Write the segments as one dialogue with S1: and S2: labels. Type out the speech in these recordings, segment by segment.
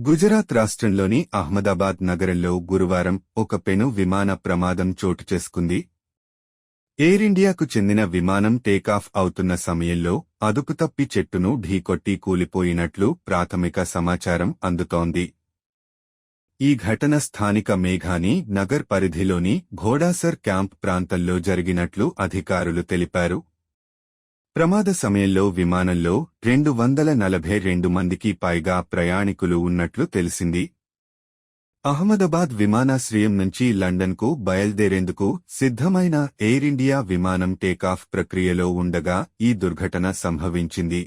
S1: గుజరాత్ రాష్ట్రంలోని అహ్మదాబాద్ నగరంలో గురువారం ఒక పెను విమాన ప్రమాదం చోటు చేసుకుంది. ఎయిర్ ఇండియాకు చెందిన విమానం టేకాఫ్ అవుతున్న సమయంలో అదుపుతప్పి చెట్టును ఢీకొట్టి కూలిపోయినట్లు ప్రాథమిక సమాచారం అందుతోంది. ఈ ఘటన స్థానిక మేఘాని నగర్ పరిధిలోని ఘోడాసర్ క్యాంప్ ప్రాంతంలో జరిగినట్లు అధికారులు తెలిపారు. ప్రమాద సమయంలో విమానంలో 242 మందికి పైగా ప్రయాణికులు ఉన్నట్లు తెలిసింది. అహ్మదాబాద్ విమానాశ్రయం నుంచి లండన్కు బయల్దేరేందుకు సిద్ధమైన ఎయిర్ ఇండియా విమానం టేకాఫ్ ప్రక్రియలో ఉండగా ఈ దుర్ఘటన సంభవించింది.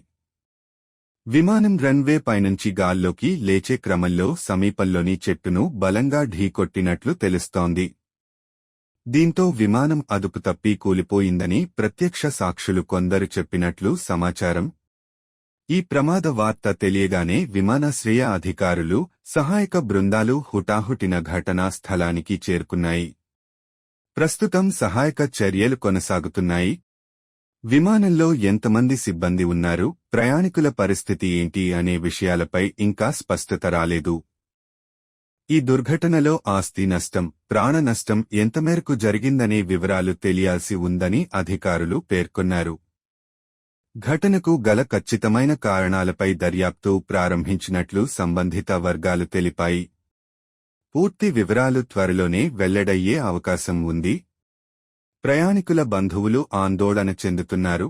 S1: విమానం రన్వే పైనుంచి గాల్లోకి లేచే క్రమంలో సమీపంలోని చెట్టును బలంగా ఢీకొట్టినట్లు తెలుస్తోంది. దీంతో విమానం అదుపు తప్పి కూలిపోయిందని ప్రత్యక్ష సాక్షులు కొందరు చెప్పినట్లు సమాచారం. ఈ ప్రమాద వార్త తెలియగానే విమానాశ్రయ అధికారులు, సహాయక బృందాలు హుటాహుటిన ఘటనా స్థలానికి చేరుకున్నాయి. ప్రస్తుతం సహాయక చర్యలు కొనసాగుతున్నాయి. విమానంలో ఎంతమంది సిబ్బంది ఉన్నారు, ప్రయాణికుల పరిస్థితి ఏంటి అనే విషయాలపై ఇంకా స్పష్టత రాలేదు. ఈ దుర్ఘటనలో ఆస్తి నష్టం, ప్రాణ నష్టం ఎంతమేరకు జరిగిందనే వివరాలు తెలియాల్సి ఉందని అధికారులు పేర్కొన్నారు. ఘటనకు గల ఖచ్చితమైన కారణాలపై దర్యాప్తు ప్రారంభించినట్లు సంబంధిత వర్గాలు తెలిపాయి. పూర్తి వివరాలు త్వరలోనే వెల్లడయ్యే అవకాశం ఉంది. ప్రయాణికుల బంధువులు ఆందోళన చెందుతున్నారు.